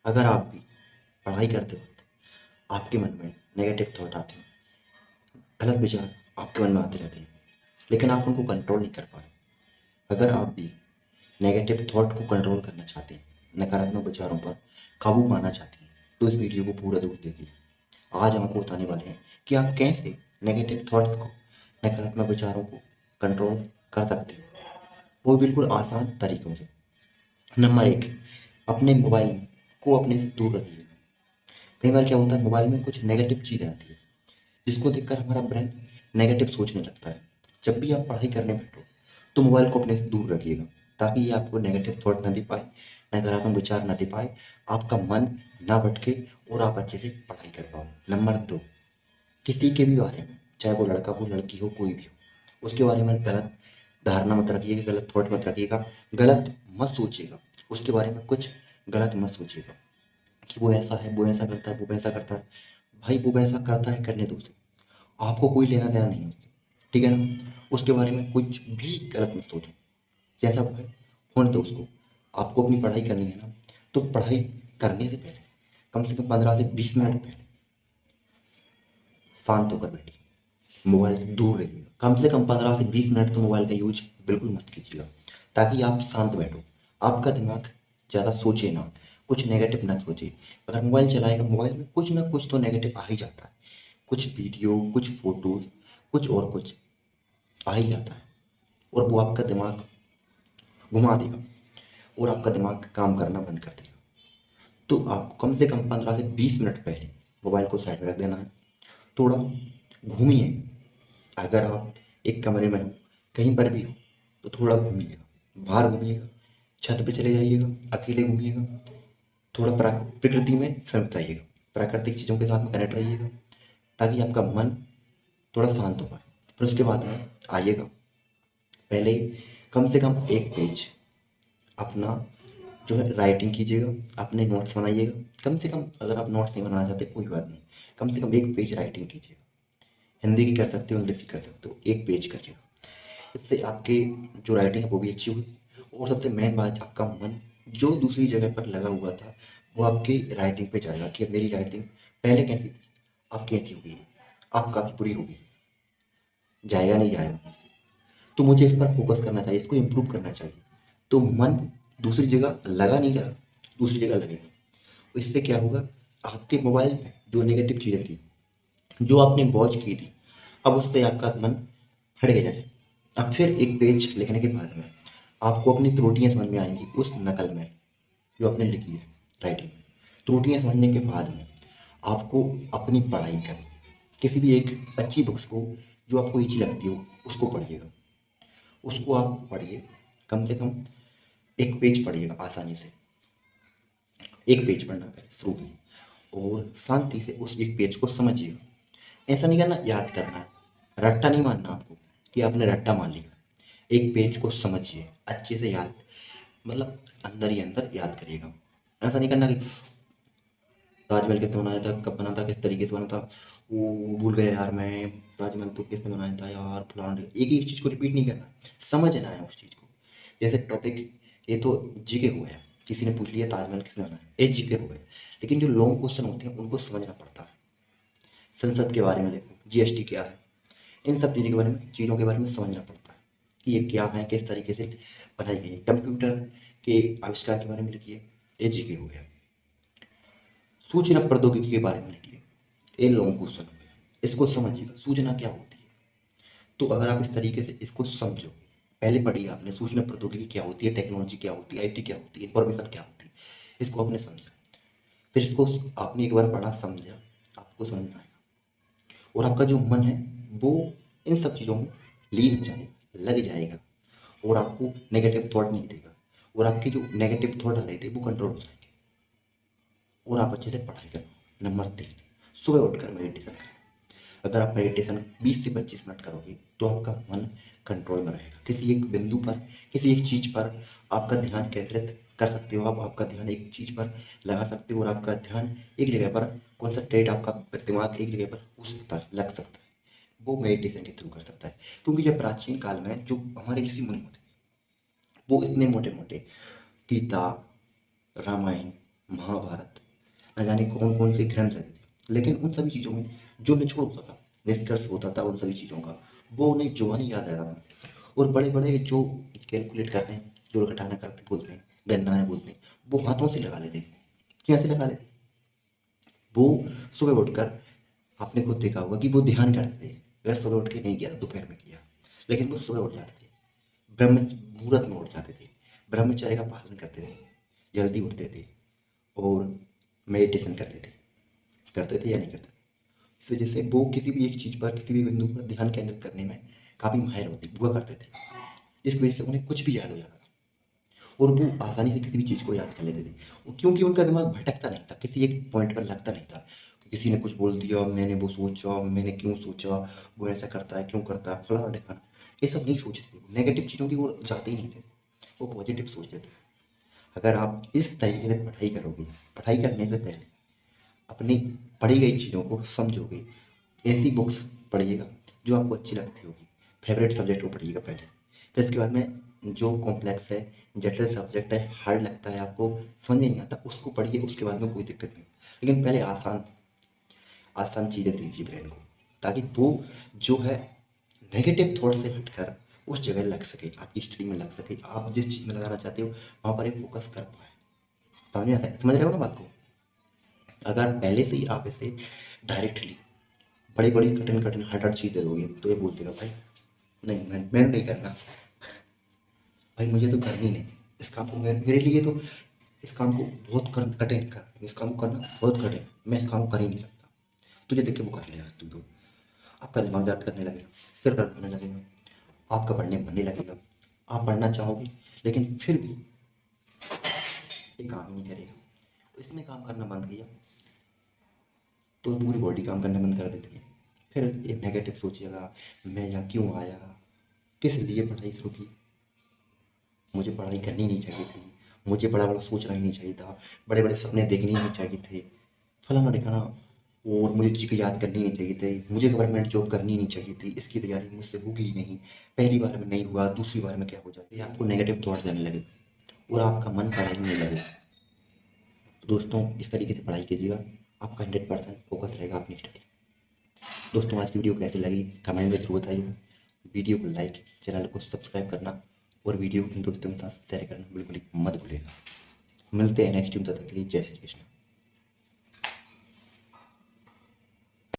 अगर आप भी पढ़ाई करते वक्त आपके मन में नेगेटिव थॉट आते हैं, गलत विचार आपके मन में आते रहते हैं, लेकिन आप उनको कंट्रोल नहीं कर पा रहे। अगर आप भी नेगेटिव थॉट को कंट्रोल करना चाहते हैं, नकारात्मक विचारों पर काबू पाना चाहते हैं, तो इस वीडियो को पूरा जरूर देखिए। आज हम आपको बताने वाले हैं कि आप कैसे नेगेटिव थॉट्स को, नकारात्मक विचारों को कंट्रोल कर सकते हैं, वो बिल्कुल आसान तरीकों से। नंबर एक, अपने मोबाइल को अपने से दूर रखिए। कई बार क्या होता है, मोबाइल में कुछ नेगेटिव चीज़ आती है जिसको देखकर हमारा ब्रेन नेगेटिव सोचने लगता है। जब भी आप पढ़ाई करने बैठो तो मोबाइल को अपने से दूर रखिएगा, ताकि ये आपको नेगेटिव थॉट ना दे पाए, नकारात्मक विचार ना दे पाए, आपका मन ना भटके और आप अच्छे से पढ़ाई कर पाओ। नंबर दो, किसी के भी बारे में, चाहे वो लड़का हो लड़की हो कोई भी हो, उसके बारे में गलत धारणा मत रखिएगा, गलत थॉट मत रखिएगा, गलत मत सोचिएगा। उसके बारे में कुछ गलत मत सोचिएगा कि वो ऐसा है, वो ऐसा करता है, वो वैसा करता है। भाई वो वैसा करता है, करने दो उसे, आपको कोई लेना देना नहीं है उससे, ठीक है ना। उसके बारे में कुछ भी गलत मत सोचो, जैसा वो है होने दो उसको। आपको अपनी पढ़ाई करनी है ना, तो पढ़ाई करने से पहले कम से कम 15 से 20 मिनट पहले शांत होकर बैठिए, मोबाइल से दूर रहिएगा। कम से कम 15 से 20 मिनट तो मोबाइल का यूज बिल्कुल मत कीजिएगा, ताकि आप शांत बैठो, आपका दिमाग ज़्यादा सोचे ना, कुछ नेगेटिव ना सोचे। अगर मोबाइल चलाएगा, मोबाइल में कुछ ना कुछ तो नेगेटिव आ ही जाता है, कुछ वीडियो, कुछ फोटोज, कुछ और कुछ आ ही जाता है, और वो आपका दिमाग घुमा देगा और आपका दिमाग काम करना बंद कर देगा। तो आपको कम से कम 15 से 20 मिनट पहले मोबाइल को साइड में रख देना है। थोड़ा घूमिए, अगर आप एक कमरे में हो, कहीं पर भी हो, तो थोड़ा घूमिएगा, बाहर घूमिएगा, छत पे चले जाइएगा, अकेले घूमिएगा, थोड़ा प्रकृति में समय बिताइएगा, प्राकृतिक चीज़ों के साथ में कनेक्ट रहिएगा, ताकि आपका मन थोड़ा शांत हो पाए। फिर उसके बाद में आइएगा, पहले कम से कम एक पेज अपना जो है राइटिंग कीजिएगा, अपने नोट्स बनाइएगा। कम से कम, अगर आप नोट्स नहीं बनाना चाहते कोई बात नहीं, कम से कम एक पेज राइटिंग कीजिएगा। हिंदी की कर सकते हो, इंग्लिश की कर सकते हो, एक पेज करिएगा। इससे आपकी जो राइटिंग है वो भी अच्छी हुई, और सबसे मेन बात, आपका मन जो दूसरी जगह पर लगा हुआ था वो आपकी राइटिंग पे जाएगा कि अब मेरी राइटिंग पहले कैसी थी, अब कैसी हो गई है, अब काफ़ी बुरी हो गई है। जाएगा नहीं जाएगा, तो मुझे इस पर फोकस करना चाहिए, इसको इम्प्रूव करना चाहिए। तो मन दूसरी जगह लगा नहीं रहा, दूसरी जगह लगेगा। इससे क्या होगा, आपके मोबाइल में जो नेगेटिव चीज़ें थी, जो आपने वॉच की थी, अब उससे आपका मन हट गया है। अब फिर एक पेज लिखने के बाद में आपको अपनी त्रुटियां समझ में आएंगी उस नकल में जो आपने लिखी है, राइटिंग में। त्रुटियां समझने के बाद में आपको अपनी पढ़ाई करनी, किसी भी एक अच्छी बुक्स को जो आपको ईजी लगती हो उसको पढ़िएगा, उसको आप पढ़िए। कम से कम एक पेज पढ़िएगा आसानी से, एक पेज पढ़ना पहले शुरू में, और शांति से उस एक पेज को समझिएगा। ऐसा नहीं करना याद करना है, रट्टा नहीं मानना आपको कि आपने रट्टा मान लिया। एक पेज को समझिए अच्छे से, याद मतलब अंदर ही अंदर याद करिएगा। ऐसा नहीं करना कि ताजमहल किसने बनाया था, कब बना था, किस तरीके से बना था, वो भूल गया यार मैं, ताजमहल तो किसने बनाया था यार, फलाना। एक ही चीज़ को रिपीट नहीं करना, समझना है उस चीज़ को। जैसे टॉपिक, ये तो जीके हो गया, किसी ने पूछ लिया ताजमहल किसने बनाया, ये जीके हो गया। लेकिन जो लॉन्ग क्वेश्चन होते हैं उनको समझना पड़ता है। संसद के बारे में देखो, जीएसटी क्या है, इन सब चीज़ों के बारे में, समझना पड़ता है कि ये क्या है, किस तरीके से बनाई गई है। कंप्यूटर के आविष्कार के बारे में लिखिए, ये जीके हो गया। सूचना प्रौद्योगिकी के बारे में लिखिए, ये लॉन्ग क्वेश्चन हो गया। इसको समझिएगा, सूचना क्या होती है। तो अगर आप इस तरीके से इसको समझो, पहले पढ़िए आपने सूचना प्रौद्योगिकी क्या होती है, टेक्नोलॉजी क्या होती है, आईटी क्या होती है, इंफॉर्मेशन क्या होती है, इसको आपने समझा। फिर इसको आपने एक बार पढ़ा, समझा, आपको समझ में आएगा, और आपका जो मन है वो इन सब चीज़ों में लीन हो जाएगा, लग जाएगा, और आपको नेगेटिव थॉट नहीं देगा, और आपके जो नेगेटिव थॉट आ रहे थे वो कंट्रोल हो जाएंगे, और आप अच्छे से पढ़ाई करो। नंबर 3, सुबह उठकर मेडिटेशन करें। अगर आप मेडिटेशन 20 से 25 मिनट करोगे तो आपका मन कंट्रोल में रहेगा, किसी एक बिंदु पर, किसी एक चीज़ पर आपका ध्यान केंद्रित कर सकते हो। आप आपका ध्यान एक चीज़ पर लगा सकते हो, और आपका ध्यान एक जगह पर कॉन्सेंट्रेट, आपका दिमाग एक जगह पर उस पर लग सकता है। वो मेडिटेशन के थ्रू कर सकता है। क्योंकि जब प्राचीन काल में जो हमारे ऋषि मुनि होते, वो इतने मोटे मोटे गीता, रामायण, महाभारत, न जाने कौन कौन से ग्रंथ रहते थे, लेकिन उन सभी चीज़ों में जो निचोड़ होता था, निष्कर्ष होता था उन सभी चीज़ों का, वो उन्हें जुबानी याद रहता था। और बड़े बड़े जो कैलकुलेट करते हैं, जोड़ घटाना करते बोलते हैं, गणनाएँ बोलते हैं, वो हाथों से लगा लेते थे। कैसे लगा लेते? वो सुबह उठकर, आपने खुद देखा होगा कि वो ध्यान करते थे। अगर सुबह उठ के नहीं किया तो दोपहर में किया, लेकिन वो सुबह उठ जाते थे, ब्रह्म मुहूर्त में उठ जाते थे, ब्रह्मचर्य का पालन करते थे, जल्दी उठते थे और मेडिटेशन करते थे या नहीं करते थे। इस वजह से वो किसी भी एक चीज़ पर, किसी भी बिंदु पर ध्यान केंद्रित करने में काफ़ी माहिर होते हुआ करते थे। इस वजह से उन्हें कुछ भी याद हो जाता था और वो आसानी से किसी भी चीज़ को याद कर लेते थे। क्योंकि उनका दिमाग भटकता नहीं था, किसी एक पॉइंट पर लगता नहीं था कि किसी ने कुछ बोल दिया, मैंने वो सोचा, मैंने क्यों सोचा, वो ऐसा करता है, क्यों करता है, फलाना ढिकाना। ये सब नहीं सोचते थे, नेगेटिव चीज़ों की ओर जाते ही नहीं थे, वो पॉजिटिव सोचते थे। अगर आप इस तरीके से पढ़ाई करोगे, पढ़ाई करने से पहले अपनी पढ़ी गई चीज़ों को समझोगे, ऐसी बुक्स पढ़िएगा जो आपको अच्छी लगती होगी, फेवरेट सब्जेक्ट को पढ़िएगा पहले। फिर इसके बाद में जो कॉम्प्लेक्स है, जटिल सब्जेक्ट है, हार्ड लगता है, आपको समझ में नहीं आता, उसको पढ़िए, उसके बाद में कोई दिक्कत नहीं। लेकिन पहले आसान आसान चीज़ें दीजिए ब्रेन को, ताकि वो जो है नेगेटिव थॉट से हटकर उस जगह लग सके, आपकी स्टडी में लग सके, आप जिस चीज़ में लगाना चाहते हो वहाँ पर एक फोकस कर पाए। समझ रहे हो ना बात को? अगर पहले से ही आप इसे डायरेक्टली बड़ी बड़ी कठिन कठिन हार्ड हार्ड चीज़ दे दोगे तो ये बोल देगा भाई नहीं, मैंने नहीं करना, भाई मुझे तो करनी नहीं, इस काम को मेरे लिए तो इस काम को बहुत कठिन कर, इस काम को करना बहुत कठिन है, मैं इस काम को कर ही नहीं सकता। तुझे देख के वो कर लेगा, तू तो आपका दिमाग दर्द करने लगेगा, सिर दर्द करने लगेगा, आपका पढ़ने में मन नहीं लगेगा, आप पढ़ना चाहोगे लेकिन फिर भी ये काम ही नहीं करेगा। तो इसने काम करना बंद किया तो पूरी बॉडी काम करना बंद कर देती है। फिर ये नेगेटिव सोचिएगा, मैं यहाँ क्यों आया, किस लिए पढ़ाई शुरू की, मुझे पढ़ाई करनी नहीं चाहिए थी, मुझे बड़ा बड़ा सोचना ही नहीं चाहिए था, बड़े बड़े सपने देखने ही नहीं चाहिए थे, फलाना ढिकाना, और मुझे चीज़ें याद करनी नहीं चाहिए थी, मुझे गवर्नमेंट जॉब करनी नहीं चाहिए थी, इसकी तैयारी मुझसे होगी ही नहीं, पहली बार में नहीं हुआ, दूसरी बार में क्या हो जाए, ये आपको नेगेटिव थॉट्स देने लगे और आपका मन पढ़ाई में नहीं लगे। तो दोस्तों इस तरीके से पढ़ाई कीजिएगा, आपका 100% फोकस रहेगा अपनी स्टडी। दोस्तों आज की वीडियो कैसी लगी कमेंट में जरूर बताइए, वीडियो को लाइक, चैनल को सब्सक्राइब करना और वीडियो को अपने दोस्तों के साथ शेयर करना बिल्कुल ही मत भूलिएगा। मिलते हैं नेक्स्ट वीडियो, तब तक के लिए जय श्री कृष्ण।